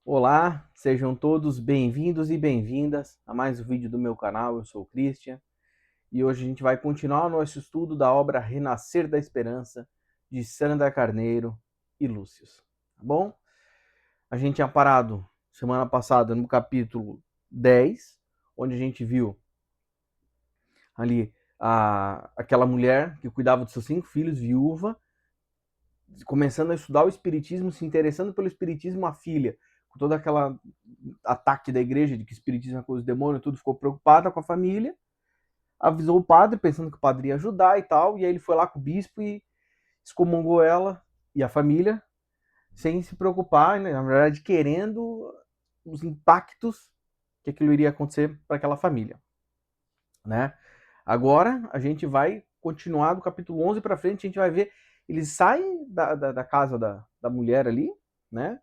Olá, sejam todos bem-vindos e bem-vindas a mais um vídeo do meu canal. Eu sou o Christian e hoje a gente vai continuar o nosso estudo da obra Renascer da Esperança de Sandra Carneiro e Lúcius, tá bom? A gente tinha parado semana passada no capítulo 10, onde a gente viu ali aquela mulher que cuidava dos seus 5 filhos, viúva, começando a estudar o espiritismo, se interessando pelo espiritismo, a filha, com todo aquele ataque da igreja de que o espiritismo é coisa do demônio, tudo, ficou preocupada com a família, avisou o padre, pensando que o padre ia ajudar e tal, e aí ele foi lá com o bispo e excomungou ela e a família, sem se preocupar, né, na verdade, querendo os impactos que aquilo iria acontecer para aquela família, né? Agora a gente vai continuar do capítulo 11 para frente, a gente vai ver eles saem da casa da mulher ali, né?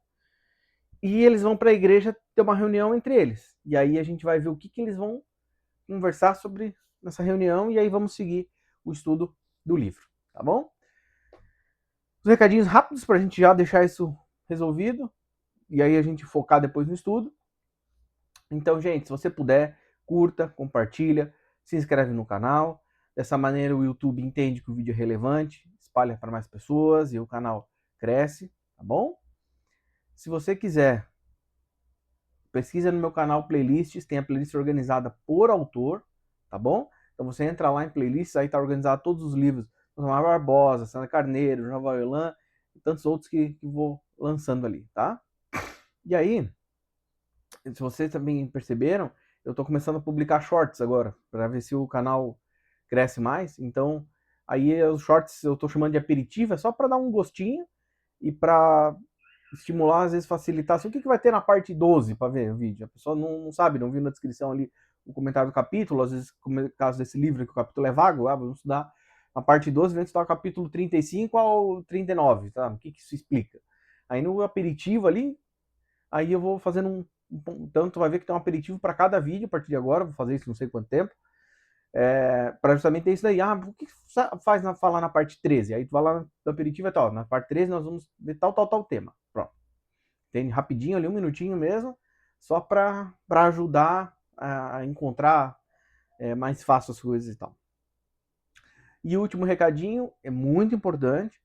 E eles vão para a igreja ter uma reunião entre eles. E aí a gente vai ver o que eles vão conversar sobre nessa reunião e aí vamos seguir o estudo do livro, tá bom? Os recadinhos rápidos para a gente já deixar isso resolvido e aí a gente focar depois no estudo. Então, gente, se você puder, curta, compartilha, se inscreve no canal. Dessa maneira o YouTube entende que o vídeo é relevante, espalha para mais pessoas e o canal cresce, tá bom? Se você quiser, pesquisa no meu canal playlists, tem a playlist organizada por autor, tá bom? Então você entra lá em playlists, aí tá organizado todos os livros, Tomar Barbosa, Sandra Carneiro, Nova Orlã e tantos outros que vou lançando ali, tá? E aí, se vocês também perceberam, eu tô começando a publicar shorts agora, para ver se o canal cresce mais. Então, aí os shorts eu tô chamando de aperitivo, é só para dar um gostinho e para estimular, às vezes facilitar. Assim, o que vai ter na parte 12 para ver o vídeo? A pessoa não sabe, não viu na descrição ali o comentário do capítulo, às vezes, como no caso desse livro, que o capítulo é vago, vamos estudar a parte 12, vamos estudar o capítulo 35 ao 39, tá? O que isso explica? Aí no aperitivo ali, aí eu vou fazendo tanto vai ver que tem um aperitivo para cada vídeo a partir de agora, vou fazer isso não sei quanto tempo, para justamente ter isso daí. O que faz falar na parte 13? Aí tu vai lá no aperitivo e tal, na parte 13 nós vamos ver tal tema. Pronto. Tem rapidinho ali, um minutinho mesmo, só para ajudar a encontrar mais fácil as coisas e tal. E o último recadinho, é muito importante,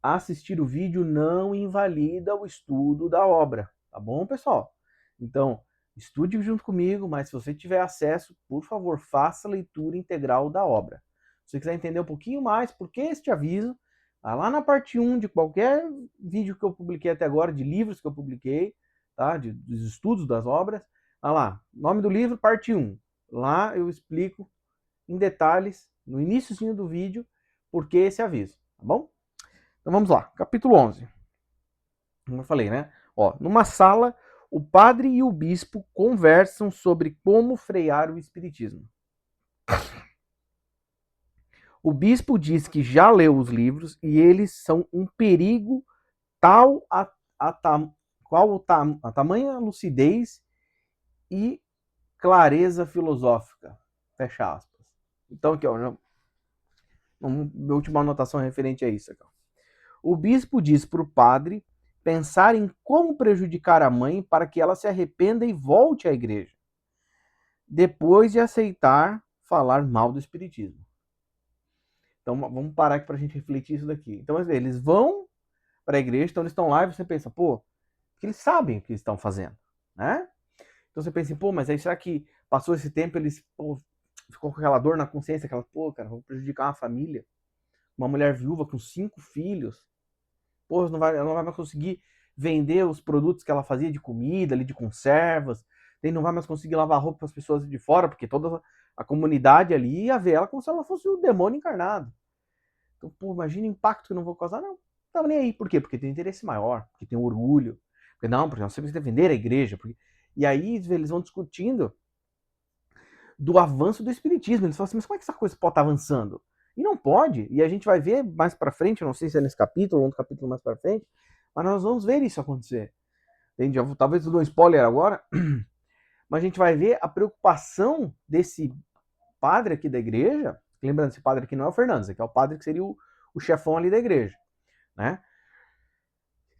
assistir o vídeo não invalida o estudo da obra, tá bom, pessoal? Então, estude junto comigo, mas se você tiver acesso, por favor, faça a leitura integral da obra. Se você quiser entender um pouquinho mais, por que este aviso, tá lá na parte 1 de qualquer vídeo que eu publiquei até agora, de livros que eu publiquei, tá? Dos estudos das obras, tá lá, nome do livro, parte 1. Lá eu explico em detalhes, no iníciozinho do vídeo, por que esse aviso, tá bom? Então vamos lá, capítulo 11. Como eu falei, né? Ó, numa sala, o padre e o bispo conversam sobre como frear o espiritismo. O bispo diz que já leu os livros e eles são um perigo tal a tamanha lucidez e clareza filosófica. Fecha aspas. Então aqui, ó, minha última anotação referente a isso aqui. Ó. O bispo diz para o padre pensar em como prejudicar a mãe para que ela se arrependa e volte à igreja, depois de aceitar falar mal do espiritismo. Então vamos parar aqui para a gente refletir isso daqui. Então eles vão para a igreja, então eles estão lá e você pensa, pô, que eles sabem o que eles estão fazendo, né? Então você pensa, pô, mas aí será que passou esse tempo eles ficou com aquela dor na consciência, aquela, pô, cara, vou prejudicar uma família, uma mulher viúva com 5 filhos, pô, ela não vai mais conseguir vender os produtos que ela fazia de comida, ali de conservas, nem não vai mais conseguir lavar roupa para as pessoas de fora, porque toda a comunidade ali ia ver ela como se ela fosse o demônio encarnado. Então, pô, imagina o impacto que eu não vou causar. Não, não tava nem aí. Por quê? Porque tem interesse maior, porque tem orgulho. Porque não, porque nós temos que defender a igreja. Porque... E aí eles vão discutindo do avanço do espiritismo. Eles falam assim, mas como é que essa coisa pode estar avançando? E não pode. E a gente vai ver mais para frente, eu não sei se é nesse capítulo ou no capítulo mais para frente, mas nós vamos ver isso acontecer. Entende? Talvez eu dou um spoiler agora, mas a gente vai ver a preocupação desse padre aqui da igreja. Lembrando, esse padre aqui não é o Fernandes, aqui é o padre que seria o chefão ali da igreja, né?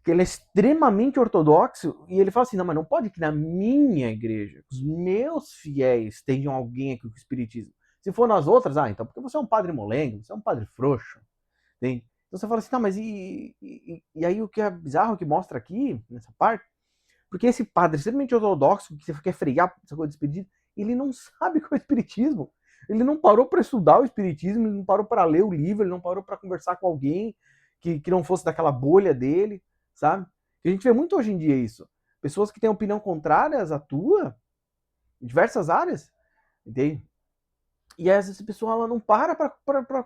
que ele é extremamente ortodoxo, e ele fala assim, não, mas não pode que na minha igreja, os meus fiéis tenham alguém aqui com o espiritismo. Se for nas outras, então porque você é um padre molengo, você é um padre frouxo. Tem? Então você fala assim, não, mas e aí o que é bizarro que mostra aqui, nessa parte, porque esse padre extremamente ortodoxo, que você quer frear essa coisa do espiritismo, ele não sabe o que é o espiritismo. Ele não parou para estudar o espiritismo, ele não parou para ler o livro, ele não parou para conversar com alguém que não fosse daquela bolha dele, sabe? E a gente vê muito hoje em dia isso. Pessoas que têm opinião contrárias à tua, em diversas áreas, entende? E essa pessoa ela não para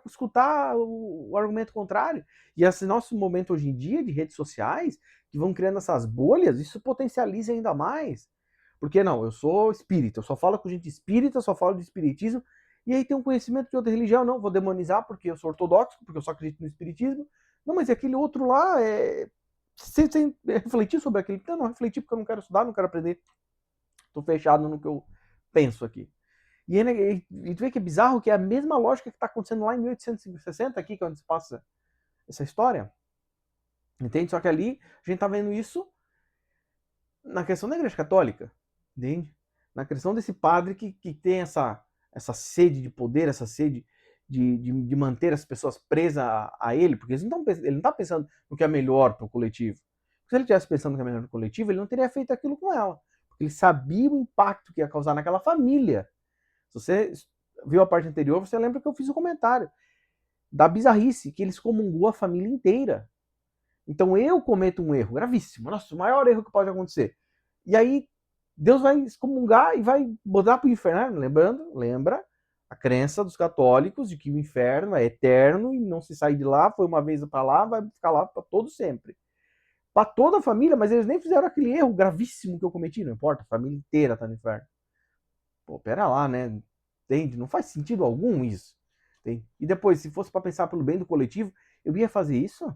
escutar o argumento contrário. E esse nosso momento hoje em dia de redes sociais, que vão criando essas bolhas, isso potencializa ainda mais. Porque não, eu sou espírita, eu só falo com gente espírita, só falo de espiritismo, e aí tem um conhecimento de outra religião, não, vou demonizar porque eu sou ortodoxo, porque eu só acredito no espiritismo. Não, mas aquele outro lá, sem refletir sobre aquele. Não refletir porque eu não quero estudar, não quero aprender. Estou fechado no que eu penso aqui. E tu vê que é bizarro que é a mesma lógica que está acontecendo lá em 1860, aqui, que é onde se passa essa história. Entende? Só que ali a gente tá vendo isso na questão da Igreja Católica. Entende? Na questão desse padre que tem essa sede de poder, essa sede de manter as pessoas presas a ele, porque ele não está pensando no que é melhor para o coletivo. Se ele estivesse pensando no que é melhor para o coletivo, ele não teria feito aquilo com ela. Porque ele sabia o impacto que ia causar naquela família. Se você viu a parte anterior, você lembra que eu fiz um comentário da bizarrice, que ele excomungou a família inteira. Então eu cometo um erro gravíssimo, nossa, o maior erro que pode acontecer. E aí Deus vai excomungar e vai botar para o inferno, lembra a crença dos católicos de que o inferno é eterno e não se sai de lá, foi uma vez para lá, vai ficar lá para todo sempre. Para toda a família, mas eles nem fizeram aquele erro gravíssimo que eu cometi, não importa, a família inteira tá no inferno. Pô, pera lá, né? Entende? Não faz sentido algum isso. Entende? E depois, se fosse para pensar pelo bem do coletivo, eu ia fazer isso?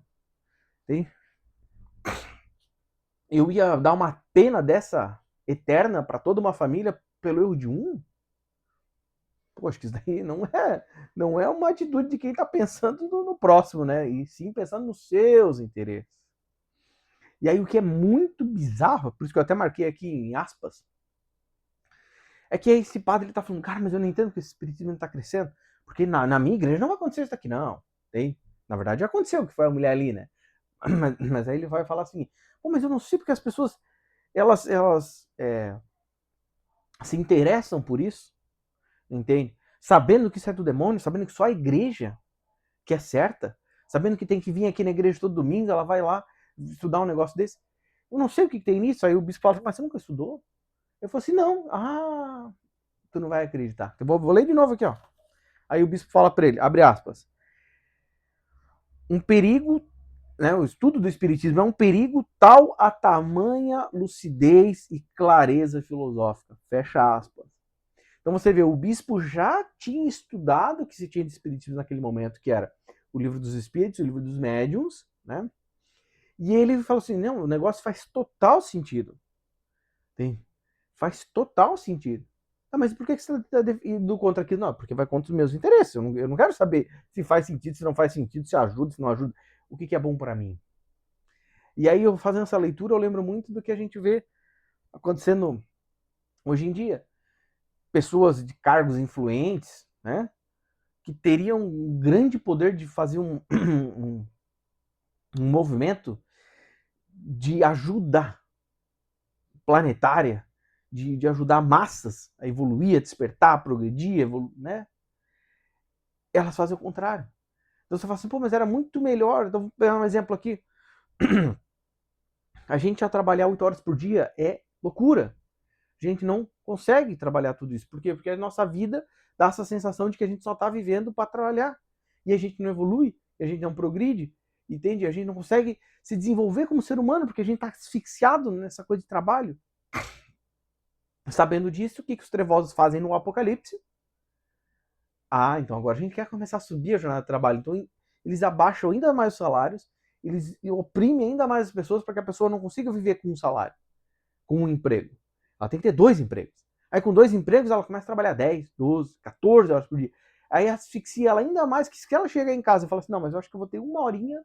Entende? Eu ia dar uma pena dessa eterna para toda uma família pelo erro de um? Pô, acho que isso daí não é uma atitude de quem está pensando no próximo, né? E sim pensando nos seus interesses. E aí o que é muito bizarro, por isso que eu até marquei aqui em aspas, é que esse padre ele tá falando, cara, mas eu não entendo que esse espiritismo não tá crescendo, porque na minha igreja não vai acontecer isso aqui, não. Tem? Na verdade, já aconteceu, que foi a mulher ali, né? Mas aí ele vai falar assim, pô, mas eu não sei porque as pessoas, elas se interessam por isso, entende? Sabendo que isso é do demônio, sabendo que só a igreja que é certa, sabendo que tem que vir aqui na igreja todo domingo, ela vai lá estudar um negócio desse. Eu não sei o que tem nisso. Aí o bispo fala, mas você nunca estudou? Eu falei assim, não. Tu não vai acreditar. Eu vou ler de novo aqui, ó. Aí o bispo fala para ele, abre aspas, um perigo, né, o estudo do espiritismo é um perigo tal a tamanha lucidez e clareza filosófica, fecha aspas. Então você vê, o bispo já tinha estudado o que se tinha de espiritismo naquele momento, que era o livro dos espíritos, o livro dos médiuns, né? E ele falou assim, não, o negócio faz total sentido. Tem? Faz total sentido. Mas por que você está indo contra aquilo? Não, porque vai contra os meus interesses. Eu não quero saber se faz sentido, se não faz sentido, se ajuda, se não ajuda. O que é bom para mim? E aí, eu fazendo essa leitura, eu lembro muito do que a gente vê acontecendo hoje em dia. Pessoas de cargos influentes, né? Que teriam um grande poder de fazer um movimento de ajuda planetária, de ajudar massas a evoluir, a despertar, a progredir, né? Elas fazem o contrário. Então você fala assim, pô, mas era muito melhor. Então vou pegar um exemplo aqui. A gente já trabalhar 8 horas por dia é loucura. A gente não consegue trabalhar tudo isso. Por quê? Porque a nossa vida dá essa sensação de que a gente só está vivendo para trabalhar. E a gente não evolui, a gente não progride, entende? A gente não consegue se desenvolver como ser humano, porque a gente está asfixiado nessa coisa de trabalho. Sabendo disso, o que os trevosos fazem no Apocalipse? Então agora a gente quer começar a subir a jornada de trabalho. Então eles abaixam ainda mais os salários, eles oprimem ainda mais as pessoas para que a pessoa não consiga viver com um salário, com um emprego. Ela tem que ter 2 empregos. Aí com 2 empregos ela começa a trabalhar 10, 12, 14 horas por dia. Aí asfixia ela ainda mais, que se ela chegar em casa e falar assim, não, mas eu acho que eu vou ter 1 horinha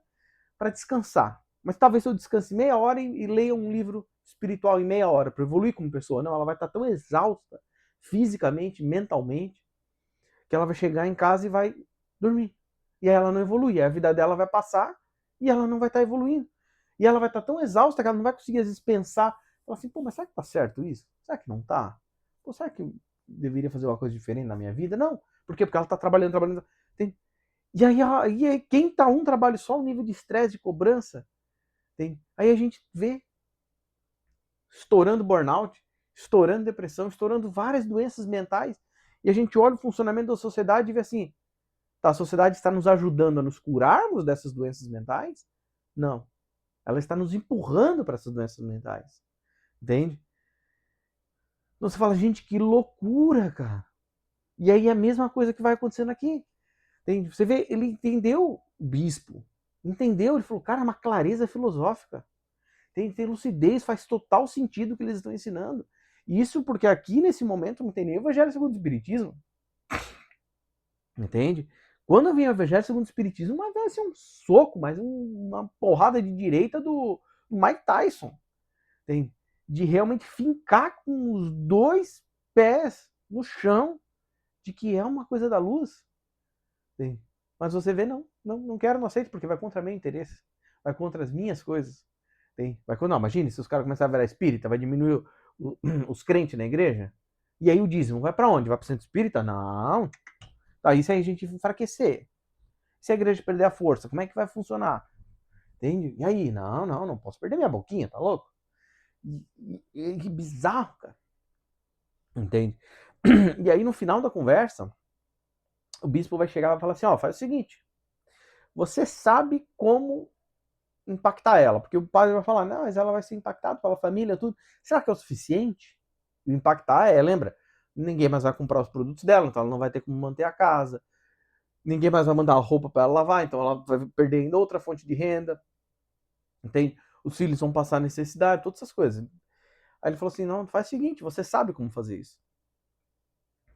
para descansar. Mas talvez eu descanse meia hora e leia um livro espiritual em meia hora para evoluir como pessoa. Não, ela vai estar tão exausta fisicamente, mentalmente, que ela vai chegar em casa e vai dormir. E aí ela não evolui, a vida dela vai passar e ela não vai estar evoluindo. E ela vai estar tão exausta que ela não vai conseguir às vezes pensar, falar assim, pô, mas será que tá certo isso? Será que não tá? Pô, será que eu deveria fazer uma coisa diferente na minha vida? Não. Por quê? Porque ela tá trabalhando. Tem... E aí quem tá um trabalho só, o nível de estresse, de cobrança, tem... Aí a gente vê estourando burnout, estourando depressão, estourando várias doenças mentais, e a gente olha o funcionamento da sociedade e vê assim, tá, a sociedade está nos ajudando a nos curarmos dessas doenças mentais? Não. Ela está nos empurrando para essas doenças mentais. Entende? Então você fala, gente, que loucura, cara. E aí é a mesma coisa que vai acontecendo aqui. Entende? Você vê, ele entendeu o bispo. Entendeu? Ele falou, cara, é uma clareza filosófica. Tem lucidez, faz total sentido o que eles estão ensinando. Isso porque aqui, nesse momento, não tem nem o Evangelho segundo o Espiritismo. Entende? Quando vem o Evangelho segundo o Espiritismo, vai ser um soco, mas uma porrada de direita do Mike Tyson. Tem de realmente fincar com os dois pés no chão de que é uma coisa da luz. Tem. Mas você vê, não quero, não aceito, porque vai contra meu interesse. Vai contra as minhas coisas. Tem. Vai, não, imagine se os caras começarem a virar espírita, vai diminuir os crentes na igreja. E aí o dízimo vai para onde? Vai para o centro espírita? Não. Tá, isso aí a gente enfraquecer. Se a igreja perder a força, como é que vai funcionar? Entende? E aí? Não posso perder minha boquinha, tá louco? Que bizarro, cara. Entende? E aí no final da conversa, o bispo vai chegar e vai falar assim, ó, faz o seguinte, você sabe como impactar ela, porque o padre vai falar, não, mas ela vai ser impactada pela família, tudo. Será que é o suficiente? Impactar lembra? Ninguém mais vai comprar os produtos dela, então ela não vai ter como manter a casa. Ninguém mais vai mandar a roupa para ela lavar, então ela vai perder ainda outra fonte de renda. Entende? Os filhos vão passar necessidade, todas essas coisas. Aí ele falou assim, não, faz o seguinte, você sabe como fazer isso.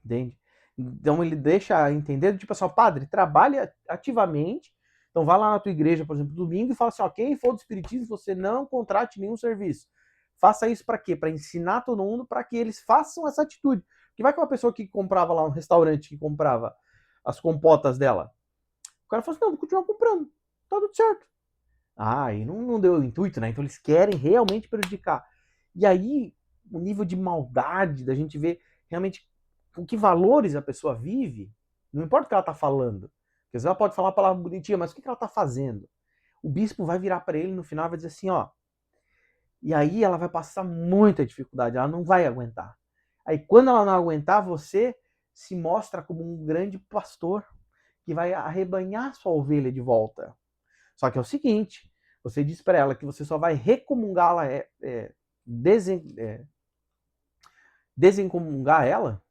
Entende? Então ele deixa entender, tipo assim, ó, padre, trabalha ativamente. Então vai lá na tua igreja, por exemplo, domingo, e fala assim, ó, quem for do espiritismo, você não contrate nenhum serviço. Faça isso para quê? Para ensinar todo mundo para que eles façam essa atitude. Porque vai que uma pessoa que comprava lá, um restaurante que comprava as compotas dela, o cara fala assim, não, vou continuar comprando, tá tudo certo. Ah, e não deu o intuito, né? Então eles querem realmente prejudicar. E aí, o nível de maldade da gente ver realmente com que valores a pessoa vive, não importa o que ela está falando. Porque às vezes ela pode falar uma palavra bonitinha, mas o que ela está fazendo? O bispo vai virar para ele no final e vai dizer assim, ó. E aí ela vai passar muita dificuldade, ela não vai aguentar. Aí quando ela não aguentar, você se mostra como um grande pastor que vai arrebanhar sua ovelha de volta. Só que é o seguinte, você diz para ela que você só vai recomungá-la, desencomungar ela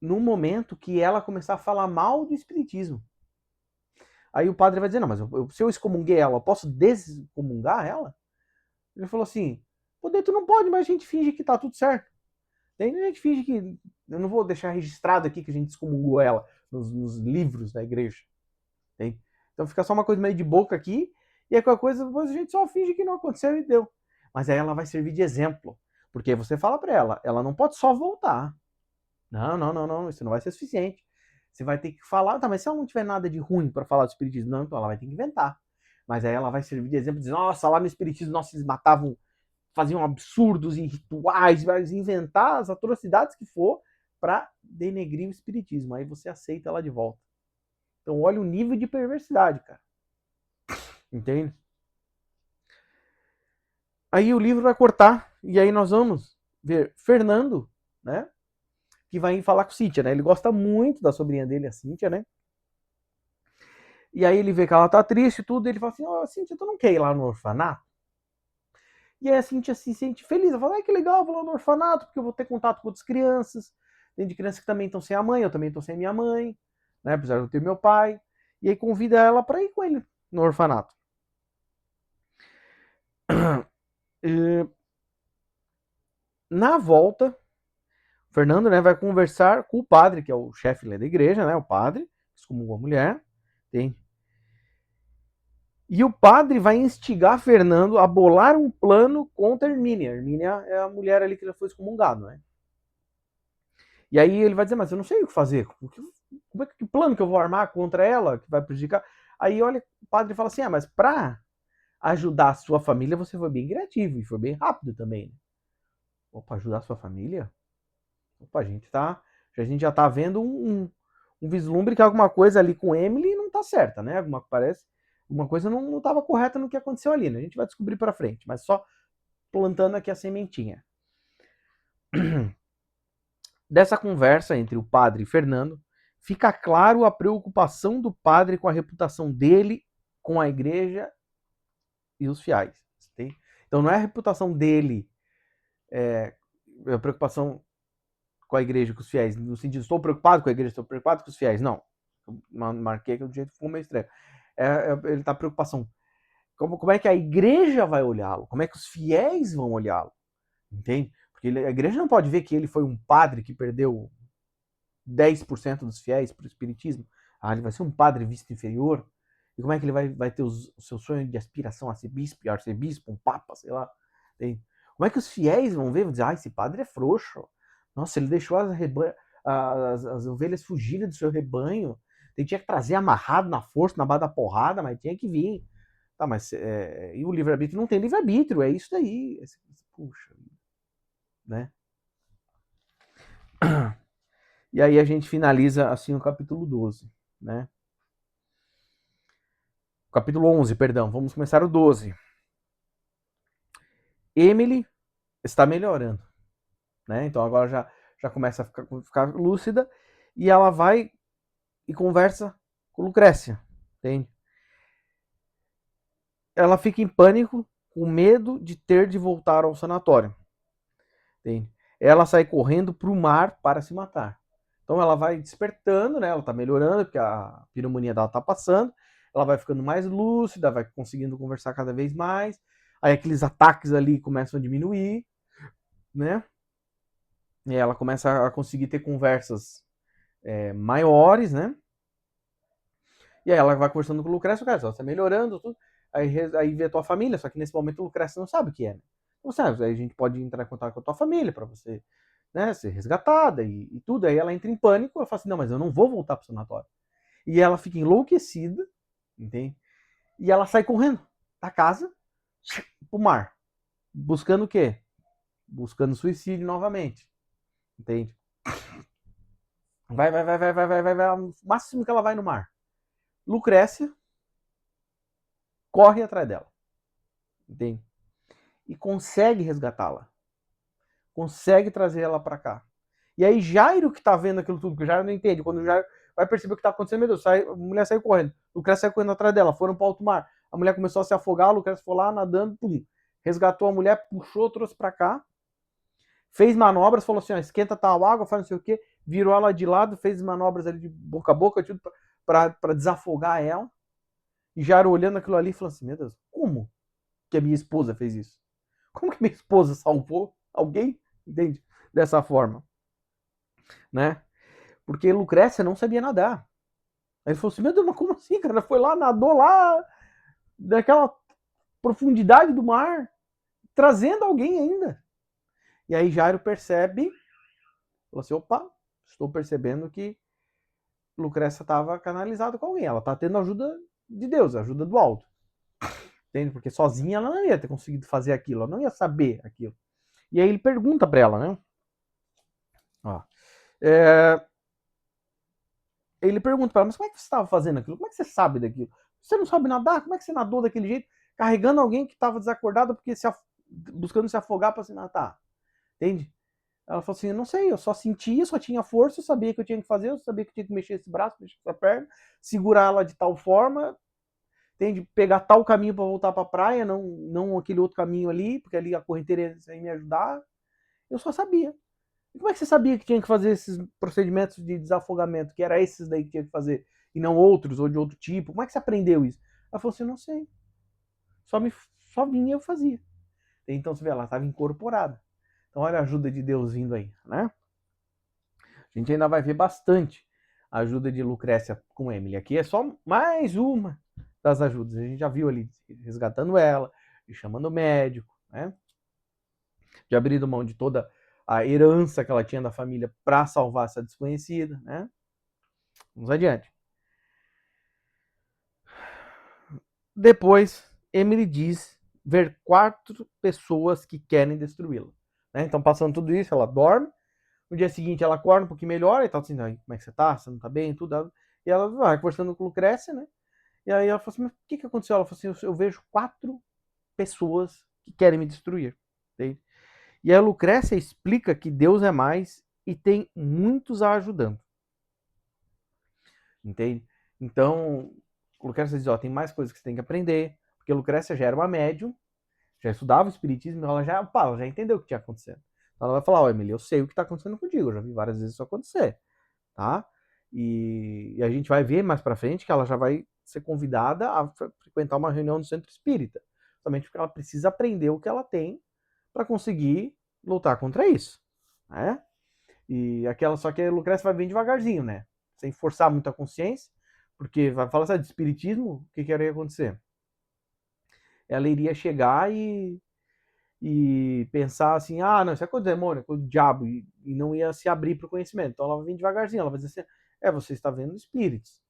no momento que ela começar a falar mal do espiritismo. Aí o padre vai dizer, não, mas se eu excomunguei ela, eu posso descomungar ela? Ele falou assim, poder tu não pode, mas a gente finge que tá tudo certo. Daí a gente finge que, eu não vou deixar registrado aqui que a gente excomungou ela nos livros da igreja. Tem? Então fica só uma coisa meio de boca aqui, e aí qualquer coisa depois a gente só finge que não aconteceu e deu. Mas aí ela vai servir de exemplo. Porque você fala para ela não pode só voltar. Não, isso não vai ser suficiente. Você vai ter que falar, tá, mas se ela não tiver nada de ruim para falar do espiritismo, não, então ela vai ter que inventar. Mas aí ela vai servir de exemplo, dizer, nossa, lá no espiritismo, nossa, eles matavam, faziam absurdos e rituais, vai inventar as atrocidades que for para denegrir o espiritismo. Aí você aceita ela de volta. Então olha o nível de perversidade, cara. Entende? Aí o livro vai cortar, e aí nós vamos ver Fernando, né? Que vai falar com Cíntia, né? Ele gosta muito da sobrinha dele, a Cíntia, né? E aí ele vê que ela tá triste e tudo, e ele fala assim, ó, Cíntia, tu não quer ir lá no orfanato? E aí a Cíntia se sente feliz, ela fala, que legal, eu vou lá no orfanato, porque eu vou ter contato com outras crianças, tem de crianças que também estão sem a mãe, eu também estou sem minha mãe, né? Apesar de eu ter meu pai. E aí convida ela para ir com ele no orfanato. E na volta, Fernando, né, vai conversar com o padre, que é o chefe da igreja, né, o padre, excomungou a mulher, tem. E o padre vai instigar Fernando a bolar um plano contra a Hermínia. A Hermínia é a mulher ali que ele foi excomungado, né? E aí ele vai dizer, mas eu não sei o que fazer. Que plano que eu vou armar contra ela que vai prejudicar? Aí olha, o padre fala assim, mas para ajudar a sua família você foi bem criativo e foi bem rápido também. Né? Opa, ajudar a sua família? Opa, a gente já tá vendo um vislumbre que alguma coisa ali com Emily não tá certa, né? Alguma coisa não estava correta no que aconteceu ali, né? A gente vai descobrir para frente, mas só plantando aqui a sementinha. Dessa conversa entre o padre e Fernando, fica claro a preocupação do padre com a reputação dele, com a igreja e os fiéis. Então não é a reputação dele, a preocupação com a igreja e com os fiéis, no sentido, estou preocupado com a igreja, estou preocupado com os fiéis. Não. Eu marquei que do jeito que ficou meio estranho. Ele está preocupação. Como é que a igreja vai olhá-lo? Como é que os fiéis vão olhá-lo? Entende? Porque a igreja não pode ver que ele foi um padre que perdeu 10% dos fiéis para o espiritismo. Ele vai ser um padre visto inferior. E como é que ele vai ter o seu sonho de aspiração a ser bispo, arcebispo, um papa, sei lá. Entende? Como é que os fiéis vão ver? Vão dizer, esse padre é frouxo. Nossa, ele deixou as ovelhas fugirem do seu rebanho. Ele tinha que trazer amarrado na força, na base da porrada, mas tinha que vir. Tá, mas e o livre-arbítrio não tem livre-arbítrio, é isso daí. Puxa, né? E aí a gente finaliza assim o capítulo 12, né? Capítulo 11, perdão. Vamos começar o 12. Emily está melhorando, né? Então agora já começa a ficar lúcida e ela vai e conversa com Lucrécia, entende? Ela fica em pânico, com medo de ter de voltar ao sanatório, entende? Ela sai correndo para o mar para se matar. Então ela vai despertando, né? Ela tá melhorando, porque a pneumonia dela tá passando. Ela vai ficando mais lúcida, vai conseguindo conversar cada vez mais. Aí aqueles ataques ali começam a diminuir, né? E ela começa a conseguir ter conversas maiores, né? E aí ela vai conversando com o Lucrécio, cara, você tá melhorando, tudo. Aí vê a tua família, só que nesse momento o Lucrécio não sabe o que é, né? Não sabe, aí a gente pode entrar em contato com a tua família para você, né, ser resgatada e tudo. Aí ela entra em pânico, ela fala assim, não, mas eu não vou voltar pro sanatório. E ela fica enlouquecida, entende? E ela sai correndo da casa pro mar. Buscando o quê? Buscando suicídio novamente. Entende? Vai. O máximo que ela vai no mar. Lucrécia corre atrás dela. Entende? E consegue resgatá-la. Consegue trazer ela para cá. E aí Jairo que tá vendo aquilo tudo, porque o Jairo não entende. Quando o Jairo vai perceber o que tá acontecendo, meu Deus, a mulher saiu correndo. Lucrécia saiu correndo atrás dela, foram para alto mar. A mulher começou a se afogar, a Lucrécia foi lá nadando, pum, resgatou a mulher, puxou, trouxe para cá. Fez manobras, falou assim, ó, esquenta tal água, faz não sei o quê, virou ela de lado, fez manobras ali de boca a boca, tudo para desafogar ela. E Jairo olhando aquilo ali, falou assim, meu Deus, como que a minha esposa fez isso? Como que minha esposa salvou alguém, entende? Dessa forma, né? Porque Lucrécia não sabia nadar. Aí ele falou assim, meu Deus, mas como assim, cara? Foi lá, nadou lá, daquela profundidade do mar, trazendo alguém ainda. E aí Jairo percebe, falou assim, opa, estou percebendo que Lucrécia estava canalizada com alguém. Ela está tendo ajuda de Deus, ajuda do alto. Entende? Porque sozinha ela não ia ter conseguido fazer aquilo, ela não ia saber aquilo. E aí ele pergunta para ela, né? Ó, ele pergunta para ela, mas como é que você estava fazendo aquilo? Como é que você sabe daquilo? Você não sabe nadar? Como é que você nadou daquele jeito? Carregando alguém que estava desacordado porque buscando se afogar para se matar. Entende? Ela falou assim, eu não sei, eu só sentia, só tinha força, eu sabia que eu tinha que fazer, eu sabia que eu tinha que mexer esse braço, mexer essa perna, segurar ela de tal forma, entende? Pegar tal caminho para voltar para a praia, não aquele outro caminho ali, porque ali a correnteira ia me ajudar. Eu só sabia. E como é que você sabia que tinha que fazer esses procedimentos de desafogamento, que era esses daí que tinha que fazer, e não outros, ou de outro tipo? Como é que você aprendeu isso? Ela falou assim, eu não sei. Só vinha e eu fazia. Então você vê, ela estava incorporada. Então olha a ajuda de Deus vindo aí, né? A gente ainda vai ver bastante a ajuda de Lucrécia com Emily. Aqui é só mais uma das ajudas. A gente já viu ali resgatando ela, chamando o médico, né? De abrindo mão de toda a herança que ela tinha da família para salvar essa desconhecida, né? Vamos adiante. Depois, Emily diz ver 4 pessoas que querem destruí-la. Né? Então, passando tudo isso, ela dorme. No dia seguinte, ela acorda um pouquinho melhor e tal, assim, como é que você tá? Você não tá bem? Tudo. E ela vai conversando com Lucrécia, né? E aí ela falou assim, mas o que aconteceu? Ela falou assim, eu vejo 4 pessoas que querem me destruir. Entende? E a Lucrécia explica que Deus é mais e tem muitos a ajudando. Entende? Então, Lucrécia diz, ó, tem mais coisas que você tem que aprender, porque Lucrécia já era uma médium, já estudava o espiritismo, ela já entendeu o que tinha acontecendo. Então ela vai falar, ó, Emily, eu sei o que está acontecendo contigo, eu já vi várias vezes isso acontecer, tá? E a gente vai ver mais para frente que ela já vai ser convidada a frequentar uma reunião no centro espírita, somente porque ela precisa aprender o que ela tem para conseguir lutar contra isso, né? E aquela, só que a Lucrécia vai bem devagarzinho, né? Sem forçar muito a consciência, porque vai falar assim, de espiritismo, o que iria acontecer? Ela iria chegar e pensar assim, ah, não, isso é coisa do demônio, é coisa do diabo, e não ia se abrir para o conhecimento. Então ela vai vir devagarzinho, ela vai dizer assim, você está vendo espíritos.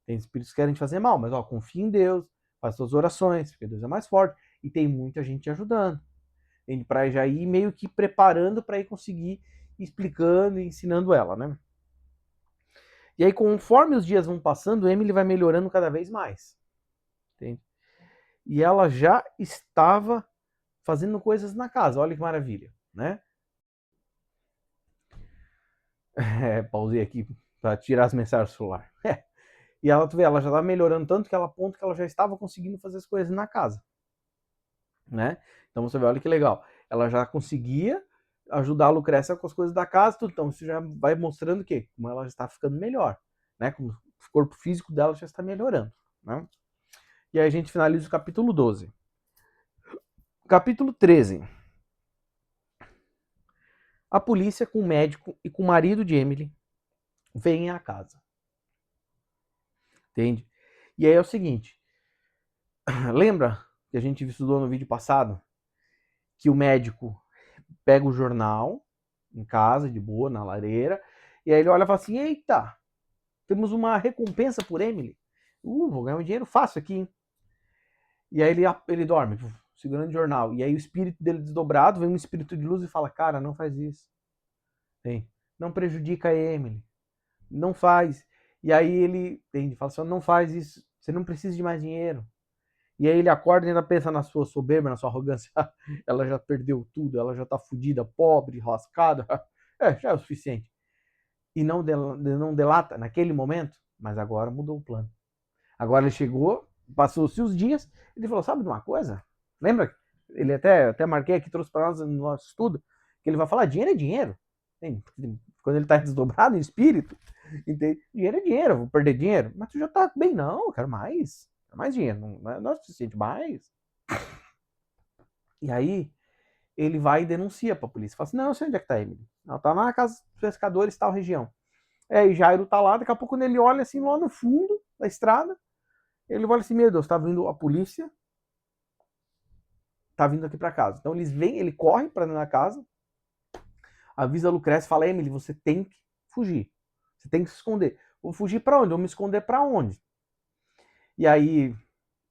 Tem espíritos que querem te fazer mal, mas ó, confia em Deus, faz suas orações, porque Deus é mais forte, e tem muita gente te ajudando. Para já ir meio que preparando para ir conseguir explicando e ensinando ela, né? E aí, conforme os dias vão passando, Emily vai melhorando cada vez mais. Entende? E ela já estava fazendo coisas na casa, olha que maravilha, né? Pausei aqui para tirar as mensagens do celular. E ela, tu vê, ela já estava melhorando tanto que ela aponta que ela já estava conseguindo fazer as coisas na casa, né? Então você vê, olha que legal. Ela já conseguia ajudar a Lucrécia com as coisas da casa, tudo. Então isso já vai mostrando que como ela já está ficando melhor, né? Como o corpo físico dela já está melhorando, né? E aí a gente finaliza o capítulo 12. Capítulo 13. A polícia com o médico e com o marido de Emily vêm à casa. Entende? E aí é o seguinte, lembra que a gente estudou no vídeo passado que o médico pega o jornal em casa, de boa, na lareira, e aí ele olha e fala assim, eita, temos uma recompensa por Emily. Vou ganhar um dinheiro fácil aqui, hein? E aí ele dorme, segurando o jornal. E aí o espírito dele desdobrado, vem um espírito de luz e fala, cara, não faz isso. Tem. Não prejudica a Emily. Não faz. E aí ele fala assim, não faz isso. Você não precisa de mais dinheiro. E aí ele acorda e ainda pensa na sua soberba, na sua arrogância. Ela já perdeu tudo, ela já tá fodida, pobre, rascada. Já é o suficiente. E não delata naquele momento, mas agora mudou o plano. Agora ele chegou, passou-se os dias, ele falou, sabe de uma coisa? Lembra? Ele até marquei aqui, trouxe para nós no nosso estudo, que ele vai falar, dinheiro é dinheiro. Quando ele está desdobrado em espírito, dinheiro é dinheiro, eu vou perder dinheiro. Mas tu já tá bem, não, eu quero mais. Quero mais dinheiro, não é o suficiente, mais. E aí, ele vai e denuncia pra polícia. Fala assim, não, eu sei onde é que tá a Emily. Ela tá na casa dos pescadores, tal região. E Jairo tá lá, daqui a pouco quando ele olha assim, lá no fundo da estrada, ele olha assim, meu Deus, tá vindo a polícia, tá vindo aqui pra casa. Então ele corre pra dentro da casa, avisa a Lucrécia, fala, Emily, você tem que fugir. Você tem que se esconder. Vou fugir pra onde? Vou me esconder pra onde? E aí,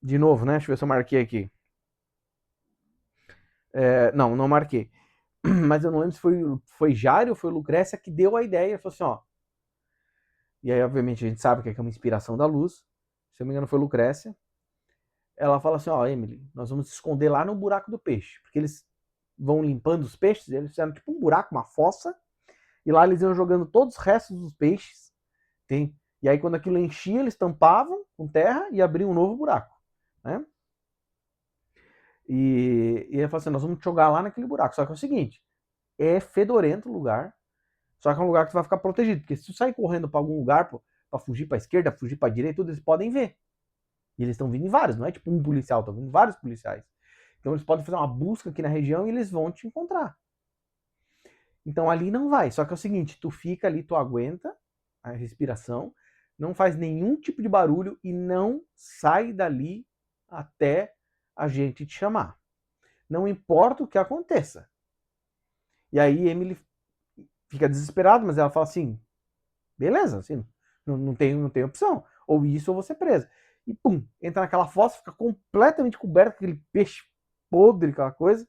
de novo, né? Deixa eu ver se eu marquei aqui. Não marquei. Mas eu não lembro se foi Jairo ou foi Lucrécia que deu a ideia. Falou assim, ó. E aí, obviamente, a gente sabe que é uma inspiração da luz. Se eu não me engano, foi Lucrécia. Ela fala assim, ó, Emily, nós vamos se esconder lá no buraco do peixe. Porque eles vão limpando os peixes, eles fizeram tipo um buraco, uma fossa. E lá eles iam jogando todos os restos dos peixes. Tem. E aí, quando aquilo enchia, eles tampavam com terra e abriam um novo buraco. Né? E ele fala assim, nós vamos te jogar lá naquele buraco. Só que é o seguinte, é fedorento o lugar, só que é um lugar que você vai ficar protegido. Porque se tu sair correndo para algum lugar, para fugir para a esquerda, fugir para a direita, tudo, eles podem ver. E eles estão vindo em vários, não é tipo um policial, estão vindo vários policiais. Então eles podem fazer uma busca aqui na região e eles vão te encontrar. Então ali não vai. Só que é o seguinte, tu fica ali, tu aguenta a respiração, não faz nenhum tipo de barulho e não sai dali até a gente te chamar. Não importa o que aconteça. E aí Emily fica desesperada, mas ela fala assim, beleza, assim, não tem opção. Ou isso ou vou ser presa. E pum, entra naquela fossa, fica completamente coberta com aquele peixe podre, aquela coisa.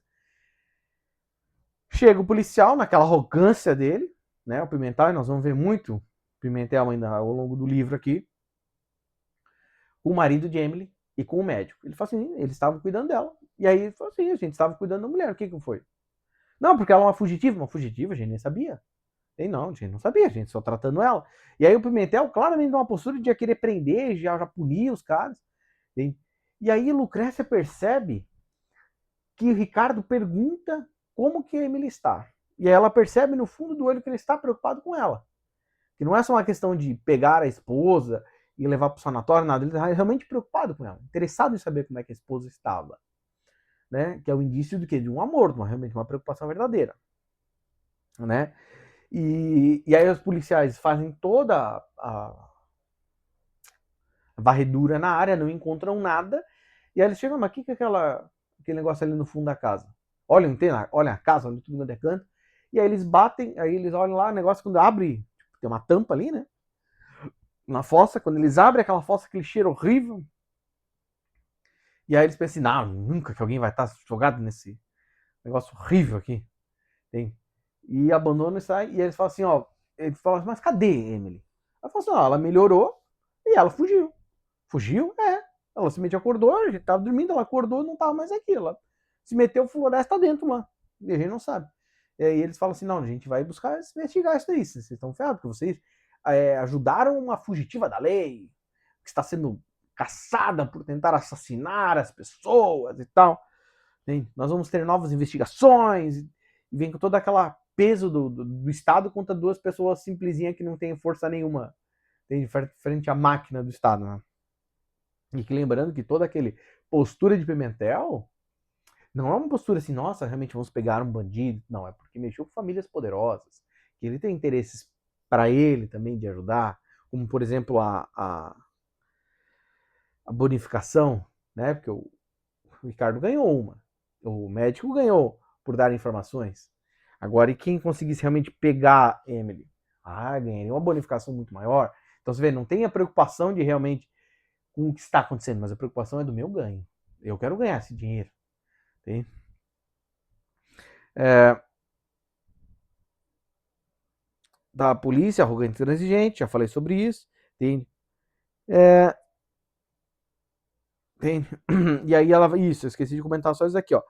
Chega o policial naquela arrogância dele, né? O Pimentel, e nós vamos ver muito Pimentel ainda ao longo do livro aqui, com o marido de Emily e com o médico. Ele fala assim, eles estavam cuidando dela. E aí ele falou assim, a gente estava cuidando da mulher, o que foi? Não, porque ela é uma fugitiva. Uma fugitiva, a gente nem sabia. E não, a gente não sabia, a gente só tratando ela. E aí o Pimentel claramente numa postura de querer prender, já punir os caras. E aí Lucrécia percebe que o Ricardo pergunta como que a Emily está. E aí ela percebe no fundo do olho que ele está preocupado com ela. Que não é só uma questão de pegar a esposa e levar para o sanatório, nada. Ele está realmente preocupado com ela, interessado em saber como é que a esposa estava. Né? Que é o indício do quê? De um amor, realmente uma preocupação verdadeira. Né? E aí os policiais fazem toda a varredura na área, não encontram nada. E aí eles chegam, mas o que é aquele negócio ali no fundo da casa? Olham, olha a casa, olha tudo quanto é canto. E aí eles batem, aí eles olham lá, o negócio quando abre, tem uma tampa ali, né? Na fossa, quando eles abrem aquela fossa, aquele cheiro horrível. E aí eles pensam assim, não, nunca que alguém vai estar jogado nesse negócio horrível aqui. Tem. E abandonam e saem, e eles falam assim, ó, eles falam assim, mas cadê Emily? Ela falou assim, ó, ela melhorou e ela fugiu. Fugiu? É. Ela simplesmente acordou, a gente tava dormindo, ela acordou e não tava mais aqui. Ela se meteu floresta dentro lá. E a gente não sabe. E aí eles falam assim, não, a gente vai buscar investigar isso aí. Vocês estão ferrados, porque vocês ajudaram uma fugitiva da lei, que está sendo caçada por tentar assassinar as pessoas e tal. E nós vamos ter novas investigações. E vem com toda aquela peso do Estado contra duas pessoas simplesinhas que não têm força nenhuma. Tem frente à máquina do Estado, né? E que lembrando que toda aquele postura de Pimentel não é uma postura assim, nossa, realmente vamos pegar um bandido. Não, é porque mexeu com famílias poderosas, que ele tem interesses para ele também de ajudar, como por exemplo a bonificação, né? Porque o Ricardo ganhou uma, o médico ganhou por dar informações. Agora, e quem conseguisse realmente pegar Emily? Ah, ganharia uma bonificação muito maior. Então você vê, não tem a preocupação de realmente com o que está acontecendo, mas a preocupação é do meu ganho. Eu quero ganhar esse dinheiro. Tem? Da polícia, arrogante e transigente, já falei sobre isso. Tem, tem, e aí ela, isso, eu esqueci de comentar só isso aqui, ó.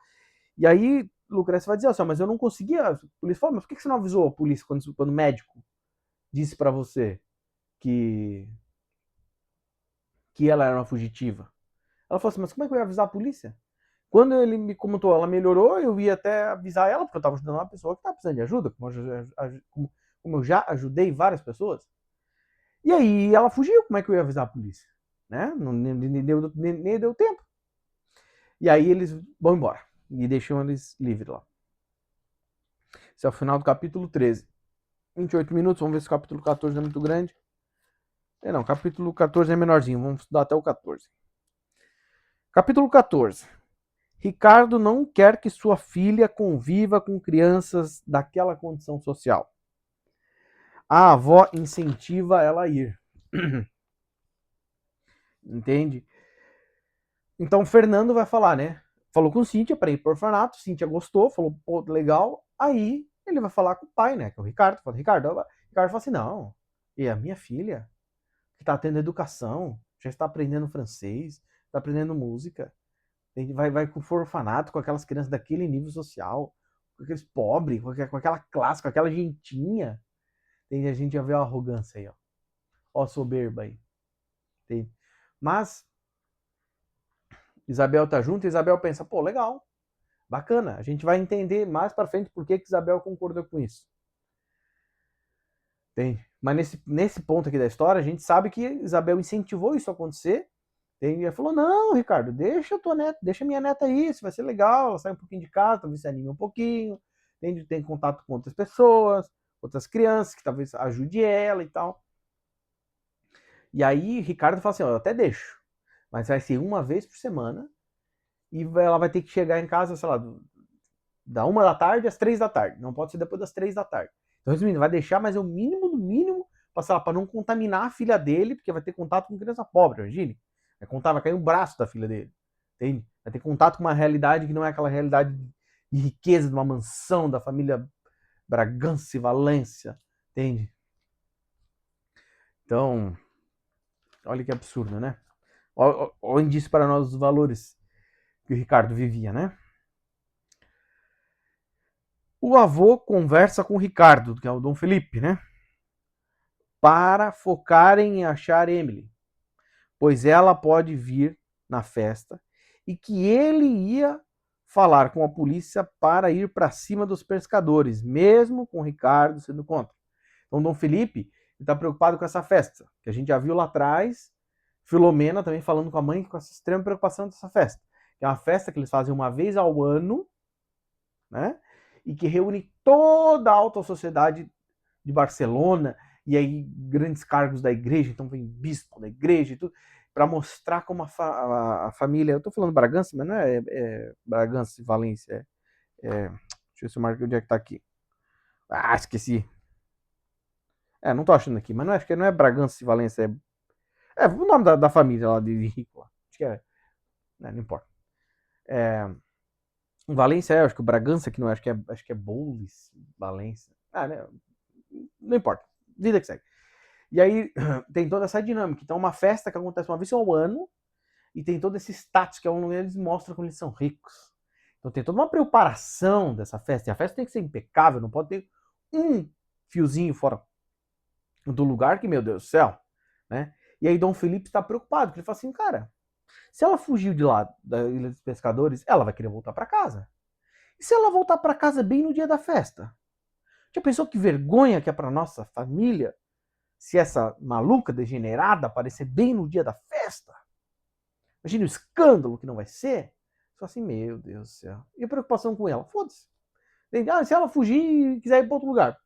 E aí Lucrécia vai dizer assim, ó, mas eu não conseguia, a polícia fala, mas por que você não avisou a polícia quando o médico disse para você que ela era uma fugitiva? Ela falou assim, mas como é que eu ia avisar a polícia? Quando ele me comentou, ela melhorou, eu ia até avisar ela, porque eu estava ajudando uma pessoa que estava precisando de ajuda, como eu já ajudei várias pessoas. E aí ela fugiu, como é que eu ia avisar a polícia? Né? Nem deu tempo. E aí eles vão embora. E deixam eles livres lá. Esse é o final do capítulo 13. 28 minutos, vamos ver se o capítulo 14 é muito grande. Não, o capítulo 14 é menorzinho, vamos estudar até o 14. Capítulo 14. Ricardo não quer que sua filha conviva com crianças daquela condição social. A avó incentiva ela a ir. Entende? Então o Fernando vai falar, né? Falou com Cíntia para ir pro orfanato, Cíntia gostou, falou, pô, legal. Aí ele vai falar com o pai, né? Que é o Ricardo. Fala, Ricardo fala assim, não, e a minha filha, que tá tendo educação, já está aprendendo francês, está aprendendo música, vai com o orfanato, com aquelas crianças daquele nível social, com aqueles pobres, com aquela classe, com aquela gentinha. Tem a gente já vê a arrogância aí, ó. Ó a soberba aí. Tem. Mas Isabel tá junto e Isabel pensa, pô, legal, bacana, a gente vai entender mais para frente por que Isabel concordou com isso. Tem. Mas nesse ponto aqui da história, a gente sabe que Isabel incentivou isso a acontecer. E ela falou, não, Ricardo, deixa tua neta, deixa minha neta aí, isso vai ser legal, ela sai um pouquinho de casa, talvez se anime um pouquinho, tem contato com outras pessoas, outras crianças, que talvez ajude ela e tal. E aí Ricardo fala assim, ó, eu até deixo, mas vai ser uma vez por semana e ela vai ter que chegar em casa, sei lá, da 1 da tarde às 3 da tarde. Não pode ser depois das 3 da tarde. Então, resumindo, vai deixar, mas é o mínimo do mínimo para não contaminar a filha dele, porque vai ter contato com criança pobre, imagine. Vai cair um braço da filha dele. Entende? Vai ter contato com uma realidade que não é aquela realidade de riqueza de uma mansão da família Bragança e Valência. Entende? Então, olha que absurdo, né? Olha o indício para nós dos valores que o Ricardo vivia, né? O avô conversa com o Ricardo, que é o Dom Felipe, né? Para focarem em achar Emily, pois ela pode vir na festa e que ele ia falar com a polícia para ir para cima dos pescadores, mesmo com o Ricardo sendo contra. Então, Dom Felipe está preocupado com essa festa, que a gente já viu lá atrás, Filomena também falando com a mãe com essa extrema preocupação dessa festa, que é uma festa que eles fazem uma vez ao ano, né? E que reúne toda a alta sociedade de Barcelona, e aí grandes cargos da igreja, então vem bispo da igreja e tudo, para mostrar como a família, eu estou falando Bragança, mas não é Bragança e Valência, deixa eu ver se eu marco onde é que está aqui. Ah, esqueci. Não estou achando aqui, mas acho que não é Bragança e Valência, o nome da família lá de Rico, acho que não importa. Valência acho que o Bragança que não é, acho que é Boules, Valência. Né, não importa, vida que segue. E aí tem toda essa dinâmica. Então, uma festa que acontece uma vez ao ano e tem todo esse status que é onde eles mostram como eles são ricos. Então, tem toda uma preparação dessa festa. E a festa tem que ser impecável, não pode ter um fiozinho fora do lugar, que, meu Deus do céu, né? E aí, Dom Felipe está preocupado, porque ele fala assim, cara, se ela fugiu de lá da Ilha dos Pescadores, ela vai querer voltar para casa. E se ela voltar para casa bem no dia da festa? Já pensou que vergonha que é para nossa família se essa maluca degenerada aparecer bem no dia da festa? Imagina o escândalo que não vai ser. Só assim, meu Deus do céu. E a preocupação com ela? Foda-se. Se ela fugir e quiser ir para outro lugar.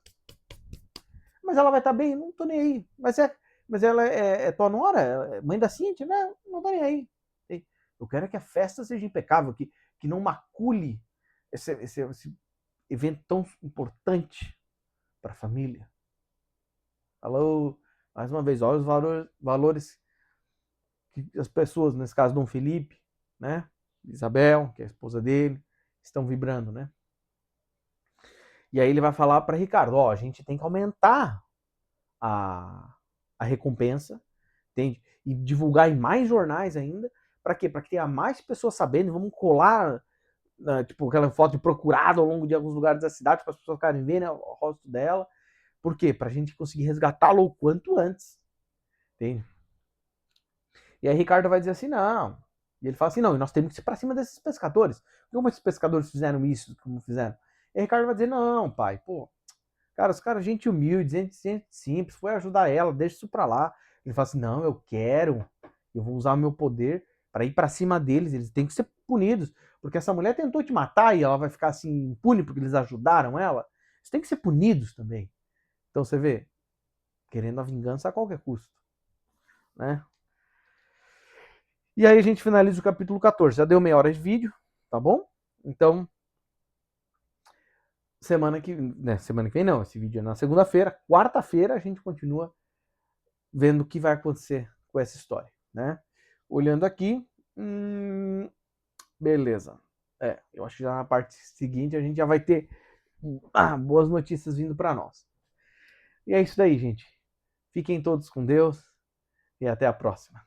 Mas ela vai estar bem? Não tô nem aí. Mas ela é tua nora? É mãe da Cíntia? Não tô nem aí. Eu quero que a festa seja impecável, que não macule esse evento tão importante para a família. Alô, mais uma vez, olha os valores que as pessoas, nesse caso Dom Felipe, né, Isabel, que é a esposa dele, estão vibrando, né? E aí ele vai falar para Ricardo, a gente tem que aumentar a recompensa, entende? E divulgar em mais jornais ainda, para quê? Para que tenha mais pessoas sabendo, vamos colar, tipo, aquela foto de procurado ao longo de alguns lugares da cidade, para as pessoas ficarem vendo, né, o rosto dela. Por quê? Para a gente conseguir resgatá-lo o quanto antes, entende? E aí Ricardo vai dizer assim, não. E ele fala assim, não, nós temos que ir para cima desses pescadores. Como esses pescadores fizeram isso, como fizeram? E aí Ricardo vai dizer, não, pai, pô, cara, os caras, gente humilde, gente simples, foi ajudar ela, deixa isso pra lá. Ele fala assim, não, eu vou usar o meu poder para ir para cima deles, eles têm que ser punidos, porque essa mulher tentou te matar e ela vai ficar assim impune porque eles ajudaram ela. Eles têm que ser punidos também. Então você vê, querendo a vingança a qualquer custo, né? E aí a gente finaliza o capítulo 14. Já deu meia hora de vídeo, tá bom? Então, semana que vem não, esse vídeo é na segunda-feira. Quarta-feira a gente continua vendo o que vai acontecer com essa história, né? Olhando aqui, beleza. Eu acho que já na parte seguinte a gente já vai ter boas notícias vindo para nós. E é isso daí, gente. Fiquem todos com Deus e até a próxima.